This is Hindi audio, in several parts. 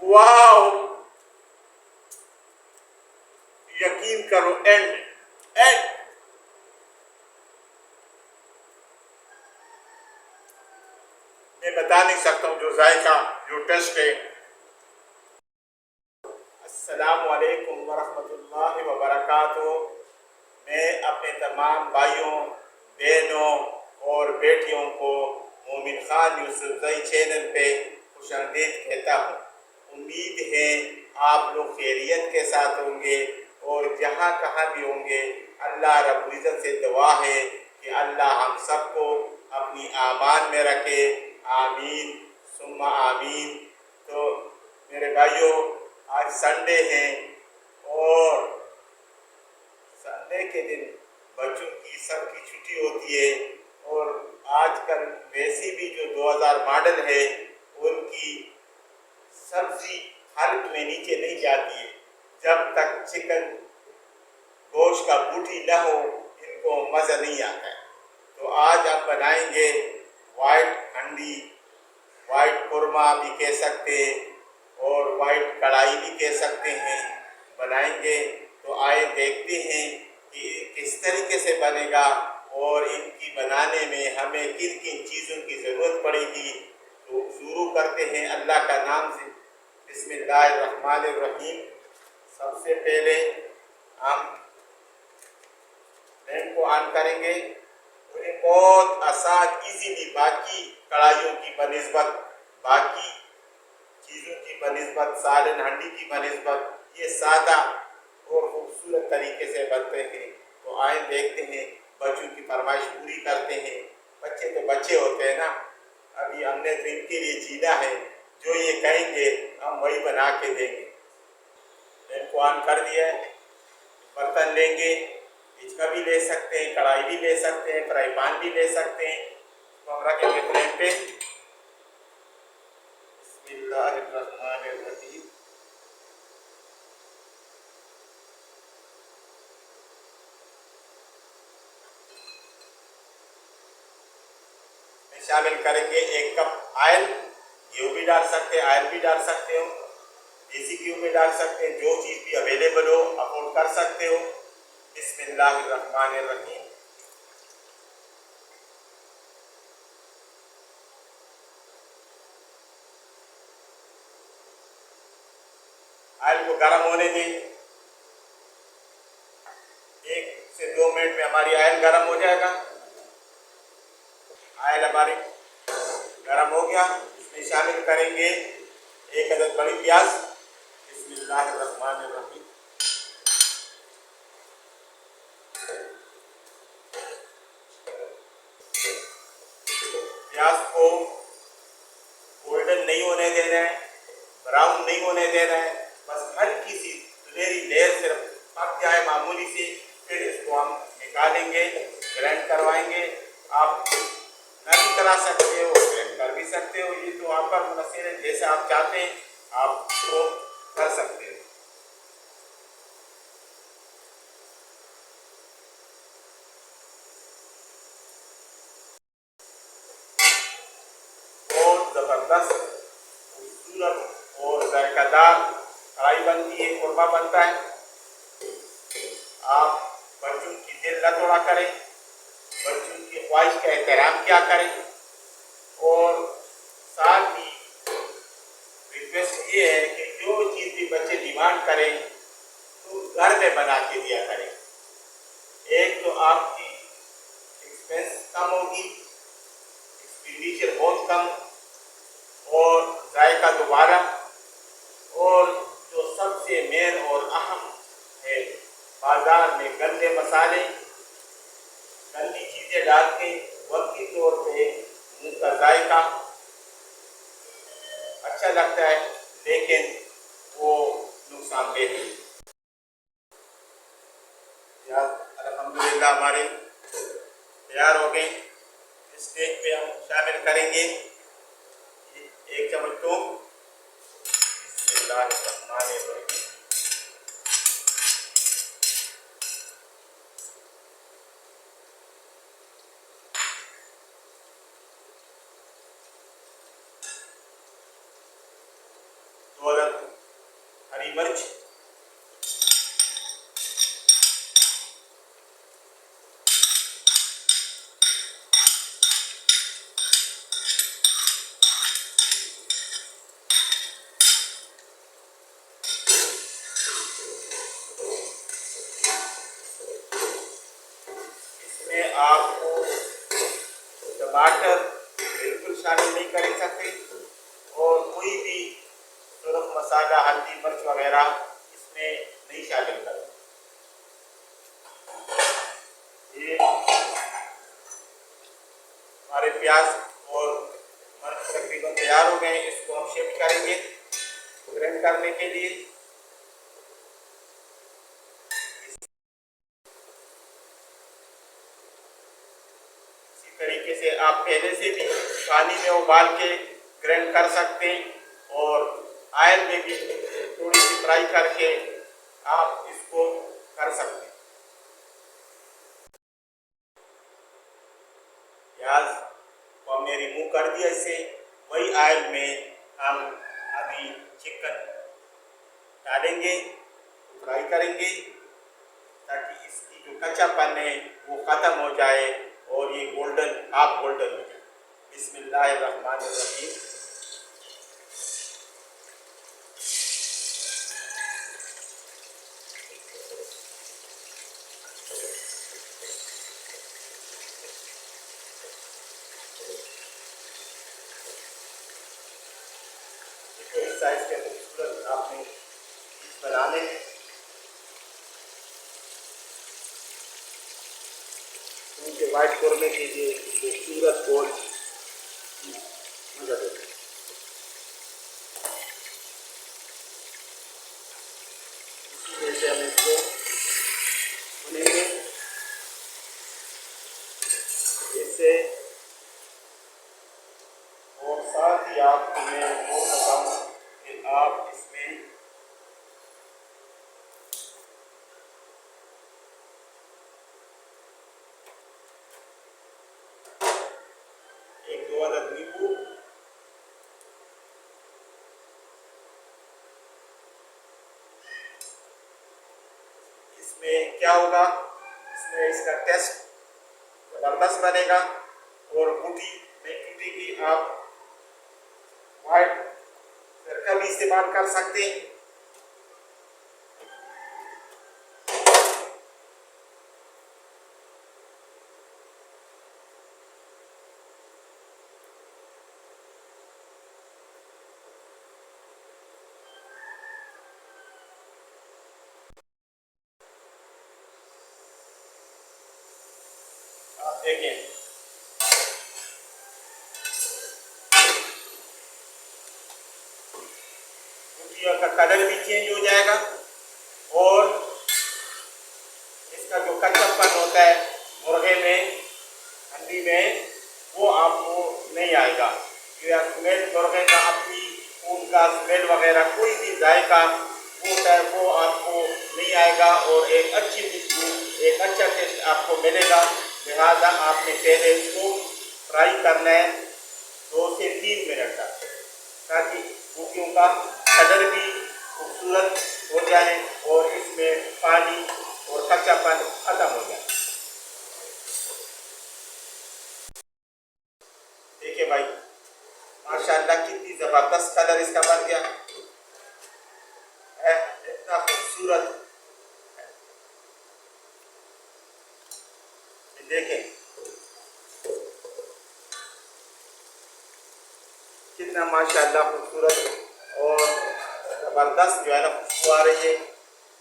वाओ, यकीन करो, एंड एंड मैं बता नहीं सकता हूँ जो जायका, जो टेस्ट है। अस्सलामु अलैकुम वरहमतुल्लाहि वबरकातुहू। मैं अपने तमाम भाइयों, बहनों और बेटियों को मोमिन खान यूसुफजई चैनल पे खुशामदीद कहता हूँ। उम्मीद है आप लोग खैरियत के साथ होंगे और जहाँ कहाँ भी होंगे, अल्लाह रब्बुल इज़्ज़त से दुआ है कि अल्लाह हम सबको अपनी आमान में रखे। आमीन सुम्मा आमीन। तो मेरे भाइयों, आज संडे है और संडे के दिन बच्चों की सबकी छुट्टी होती है और आजकल वैसी भी जो 2000 मॉडल है उनकी सब्जी हल्क में नीचे नहीं जाती है जब तक चिकन गोश्त का बूटी न हो, इनको मज़ा नहीं आता है। तो आज हम बनाएंगे वाइट हंडी, वाइट कुरमा भी कह सकते हैं और वाइट कढ़ाई भी कह सकते हैं, बनाएंगे। तो आए देखते हैं कि किस तरीके से बनेगा और इनकी बनाने में हमें किन किन चीज़ों की ज़रूरत पड़ेगी। तो शुरू करते हैं अल्लाह का नाम से। बिस्मिल्लाहिर्रहमानिर्रहीम। सबसे पहले हम फ्लेम को ऑन करेंगे और ये बहुत आसान इजीली बाकी कढ़ाइयों की बनिस्बत, बाकी चीज़ों की बनिस्बत, सालन हंडी की बनिस्बत ये सादा और खूबसूरत तरीके से बनते हैं। तो आए देखते हैं, बच्चों की फरमाइश पूरी करते हैं। बच्चे तो बच्चे होते हैं ना, अभी हमने तो इनके लिए जीना है, जो ये कहेंगे हम वही बना के देंगे। फ्लेम को ऑन कर दिया है। बर्तन लेंगे, हिचका भी ले सकते हैं, कढ़ाई भी ले सकते हैं, फ्राई पैन भी ले सकते हैं। तो हम रखेंगे फ्लेम पे। बिस्मिल्लाहिर्रहमानिर्रहीम। शामिल करेंगे 1 कप ऑयल। घी भी डाल सकते हैं, ऑयल भी डाल सकते हो, देसी घी भी डाल सकते हैं, जो चीज़ भी अवेलेबल हो अफोर्ड कर सकते हो। बिस्मिल्लाहिर्रहमानिर्रहीम। ऑयल को गर्म होने दें। 1 से 2 मिनट में हमारी ऑयल गर्म हो जाएगा। ऑयल हमारी गर्म हो गया। इसमें शामिल करेंगे 1 अदद बड़ी प्याज। बिस्मिल्लाहिर्रहमानिर्रहीम। प्याज को गोल्डन नहीं होने देना है, ब्राउन नहीं होने देना है, बस हल्की सी सुनहरी लेयर सिर्फ पक जाए मामूली से, फिर इसको हम निकालेंगे, ग्राइंड करवाएंगे। आप न भी करा सकते हो, ग्राइंड कर भी सकते हो, ये तो आपका मुनस्सिर है, जैसे आप चाहते हैं आप तो कर सकते हो। बहुत ज़बरदस्त, खूबसूरत और जायकादार कढ़ाई बनती है, कुरमा बनता है। आप बच्चों की दिल न तोड़ा करें, बच्चों की ख्वाहिश का एहतराम क्या करें और साथ ही रिक्वेस्ट ये है कि जो चीज़ भी बच्चे डिमांड करें तो घर में बना के दिया करें। एक तो आपकी एक्सपेंस कम होगी, एक्सपेंडिचर बहुत कम, और जायका दोबारा, और जो सबसे मेन और अहम है, बाजार में गंदे मसाले, गंदी चीज़ें डाल के वक्ती तौर पे मुँह का जायका अच्छा लगता है लेकिन वो नुकसानदेह है। अल्हम्दुलिल्लाह हमारे तैयार हो गए। इस स्टेज पे हम शामिल करेंगे 1 चम्मच थूम। बिस्मिल्लाहिर्रहमानिर्रहीम। 2 अदद हरी मिर्च, इसमें आपको टमाटर बिल्कुल शामिल नहीं कर सकते और कोई भी सुरख मसाला, हल्दी, मिर्च वगैरह इसमें नहीं शामिल करें। ये हमारे प्याज और मिर्च तकरीबन तैयार हो गए हैं। इसको हम शिफ्ट करेंगे ग्राइंड करने के लिए। इसी तरीके से आप पहले से भी पानी में उबाल के ग्राइंड कर सकते हैं और ऑयल में भी थोड़ी सी फ्राई करके आप इसको कर सकते हैं। प्याज को हमने रिमूव कर दिया इससे। वही ऑयल में हम अभी चिकन डालेंगे, फ्राई करेंगे ताकि इसकी जो कच्चापन है वो ख़त्म हो जाए और ये गोल्डन हो जाए। बिस्मिल्लाहिर्रहमानिर्रहीम। इस साइज के खूबसूरत आपने बनाने हैं। उनके वाइट कोरमे के लिए खूबसूरत गोल मदद होती है। इसी से हम इसको भुनेंगे। इससे और साथ ही आपको मैं वो बताऊँ कि आप इसमें एक 2 अदद नींबू, इसमें क्या होगा, इसमें इसका टेस्ट ज़बरदस्त बनेगा और बूटी नहीं टूटेगी। आप वाइट सिरका भी इस्तेमाल कर सकते हैं। आप देखें बूटियों का कलर भी चेंज हो जाएगा और इसका जो कच्चापन होता है मुर्गे में, हंडी में, वो आपको नहीं आएगा। या स्मेल मुर्गे का अपनी खून का स्मेल वगैरह कोई भी जायका होता है वो आपको नहीं आएगा और एक अच्छी खुशबू, एक अच्छा टेस्ट आपको मिलेगा। लिहाजा आपने पहले इसको फ्राई करना है 2 से 3 मिनट तक ताकि बूटियों का कलर भी खूबसूरत हो जाए और इसमें पानी और कच्चापन खत्म हो जाए। देखिए भाई, माशाअल्लाह कितनी ज़बरदस्त कलर इसका बन गया है, इतना खूबसूरत। देखें कितना माशाअल्लाह खूबसूरत और ज़बरदस्त जो है ना खुशबू आ रही है।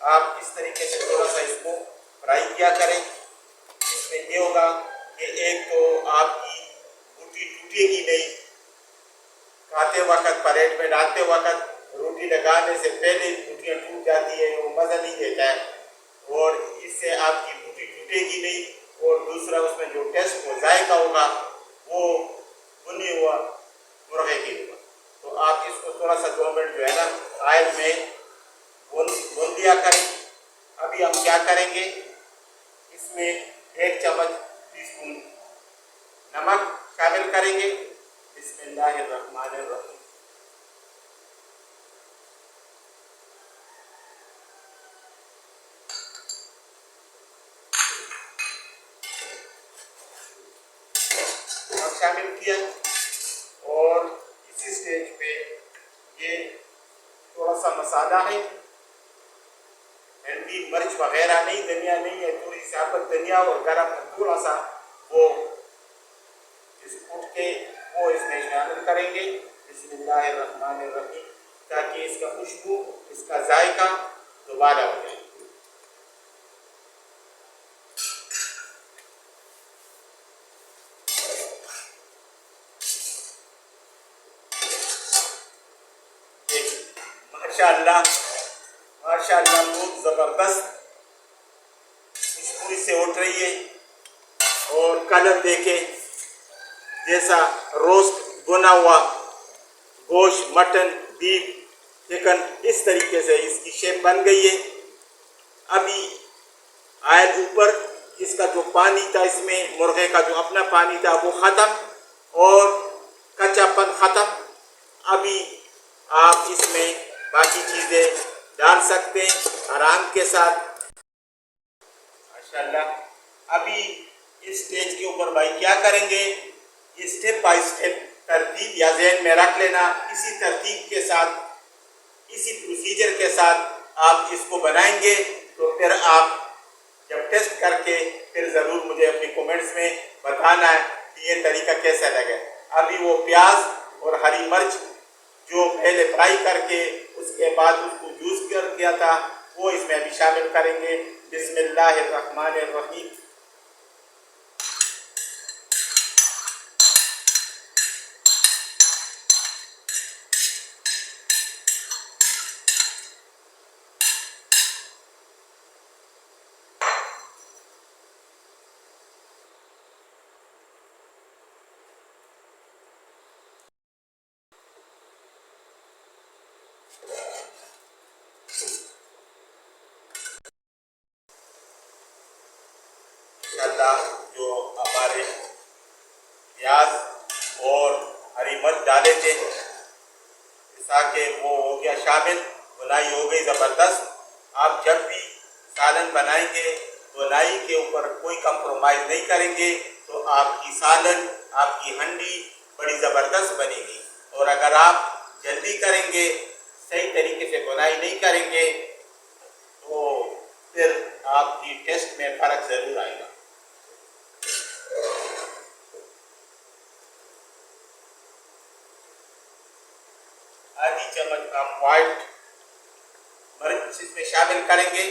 आप इस तरीके से थोड़ा सा इसको फ्राई किया करें। इसमें ये होगा कि एक तो आपकी बूटी टूटेगी नहीं, खाते वक्त प्लेट में डालते वक्त रोटी लगाने से पहले बूटियाँ टूट जाती है, वो मज़ा नहीं देता है और इससे आपकी बूटी टूटेगी नहीं। और दूसरा उसमें जो टेस्ट और जायका होगा वो भुने हुआ मुर्गे के होगा। तो आप इसको थोड़ा सा 2 मिनट जो है ना ऑयल में भून दिया करें। अभी हम क्या करेंगे, इसमें 1 चम्मच टीस्पून नमक शामिल करेंगे। बिस्मिल्लाहिर्रहमानिर्रहीम। शामिल किया और इसी स्टेज पे ये थोड़ा सा मसाला है, हल्दी मिर्च वगैरह नहीं, धनिया नहीं है, थोड़ी सी आप धनिया और गरम थोड़ा सा वो कूट के वो इसमें शामिल करेंगे। बिस्मिल्लाहिर्रहमानिर्रहीम, ताकि इसका खुशबू, इसका जायका दोबारा हो जाए। माशाअल्लाह माशाअल्लाह, बहुत ज़बरदस्त खुशबू इससे उठ रही है और कलर देखे जैसा रोस्ट भुना हुआ गोश्त, मटन, बीफ, चिकन, इस तरीके से इसकी शेप बन गई है। अभी आयल ऊपर, इसका जो पानी था, इसमें मुर्गे का जो अपना पानी था वो ख़त्म और कच्चापन ख़त्म। अभी आप इसमें बाकी चीज़ें डाल सकते हैं आराम के साथ। माशाअल्लाह, अभी इस स्टेज के ऊपर भाई क्या करेंगे, स्टेप बाय स्टेप तरतीब या ज़हन में रख लेना। इसी तरतीब के साथ, इसी प्रोसीजर के साथ आप इसको बनाएंगे तो फिर आप जब टेस्ट करके फिर ज़रूर मुझे अपनी कमेंट्स में बताना है कि ये तरीका कैसा लगे। अभी वो प्याज और हरी मिर्च जो पहले फ्राई करके उसके बाद उसको जूस कर दिया था वो इसमें अभी शामिल करेंगे। बिस्मिल्लाहिर्रहमानिर्रहीम। जो हमारे प्याज और हरी मिर्च डाले थे ताकि वो हो गया शामिल, बुनाई हो गई ज़बरदस्त। आप जब भी सालन बनाएंगे बुनाई के ऊपर कोई कंप्रोमाइज़ नहीं करेंगे तो आपकी सालन, आपकी हंडी बड़ी ज़बरदस्त बनेगी। और अगर आप जल्दी करेंगे, सही तरीके से बुनाई नहीं करेंगे तो फिर आपकी टेस्ट में फ़र्क ज़रूर आएगा। आधी चम्मच हम वाइट मिर्च इसमें शामिल करेंगे।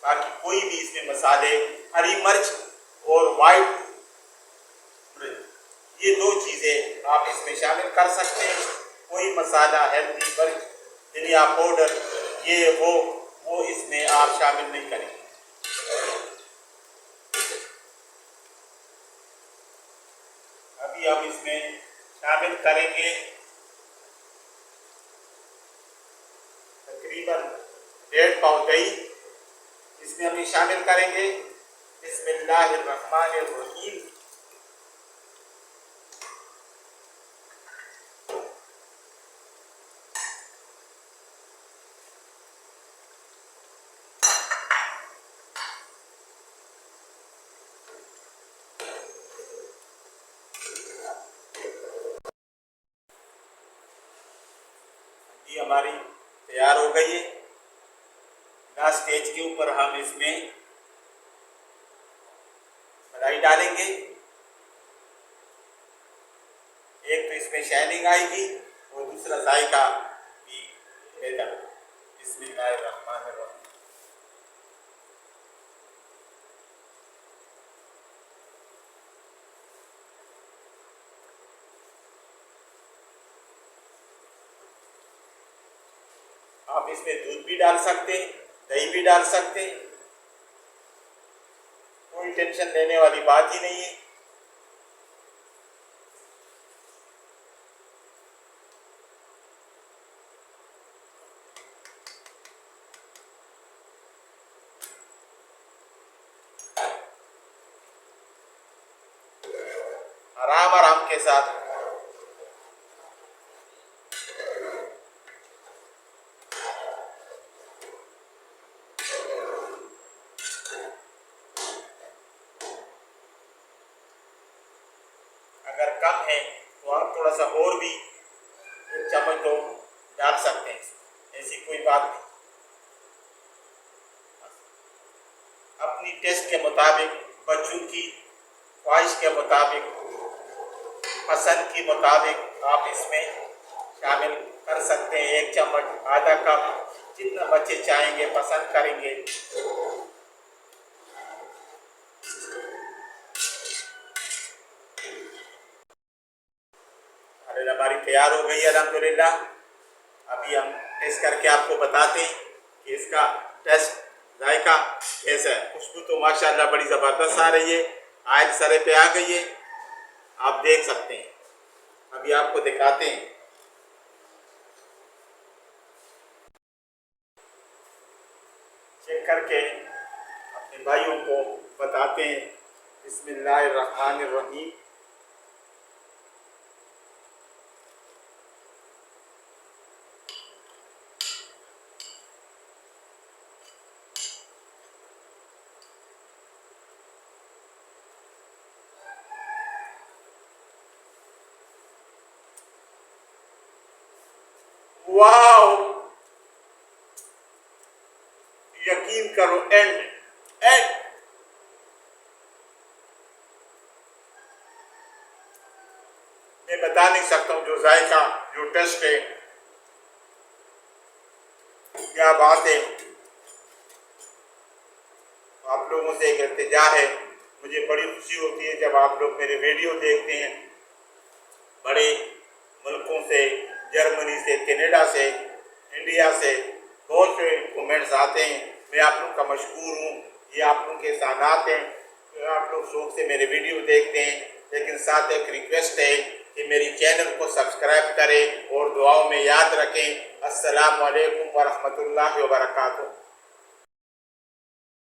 बाकी कोई भी इसमें मसाले, हरी मिर्च और वाइट मिर्च, ये दो चीज़ें आप इसमें शामिल कर सकते हैं। कोई मसाला, हल्दी, मिर्च, धनिया पाउडर, ये वो इसमें आप शामिल नहीं करेंगे। अभी हम इसमें शामिल करेंगे तकरीबन 1.5 पाव दही, इसमें हम शामिल करेंगे। बिस्मिल्लाहिर्रहमानिर्रहीम। ये हमारी तैयार हो गई है। लास्ट स्टेज के ऊपर हम इसमें मलाई डालेंगे। एक तो इसमें शाइनिंग आएगी और दूसरा जायका भी बेहतर। बिस्मिल्लाहिर्रहमानिर्रहीम। आप इसमें दूध भी डाल सकते हैं, दही भी डाल सकते हैं, कोई टेंशन लेने वाली बात ही नहीं है। आराम आराम के साथ अगर कम है तो आप थोड़ा सा और भी 1 चम्मच तो डाल सकते हैं, ऐसी कोई बात नहीं। अपनी टेस्ट के मुताबिक, बच्चों की ख्वाहिश के मुताबिक, पसंद के मुताबिक आप इसमें शामिल कर सकते हैं। 1 चम्मच, आधा कप, जितना बच्चे चाहेंगे, पसंद करेंगे। हमारी तैयार हो गई है अल्हम्दुलिल्लाह। अभी हम टेस्ट करके आपको बताते हैं कि इसका टेस्ट, जायका कैसा है। खुशबू तो माशाल्लाह बड़ी ज़बरदस्त आ रही है, आयल सरे पे आ गई है, आप देख सकते हैं। अभी आपको दिखाते हैं। चेक करके अपने भाइयों को बताते हैं। बिस्मिल्लाहिर्रहमानिर्रहीम। वाओ, यकीन करो, एंड मैं बता नहीं सकता हूँ। जो जायका, जो टेस्ट है, क्या बात है। आप लोगों से एक इल्तिजा है, मुझे बड़ी खुशी होती है जब आप लोग मेरे वीडियो देखते हैं। बड़े मुल्कों से, जर्मनी से, कनाडा से, इंडिया से बहुत से कमेंट्स आते हैं। मैं आप लोग का मशहूर हूँ, ये आप लोग के एहसानात हैं। तो आप लोग शौक से मेरे वीडियो देखते हैं, लेकिन साथ एक रिक्वेस्ट है कि मेरी चैनल को सब्सक्राइब करें और दुआओं में याद रखें। अस्सलामु अलैकुम व रहमतुल्लाहि व बरकातुहू।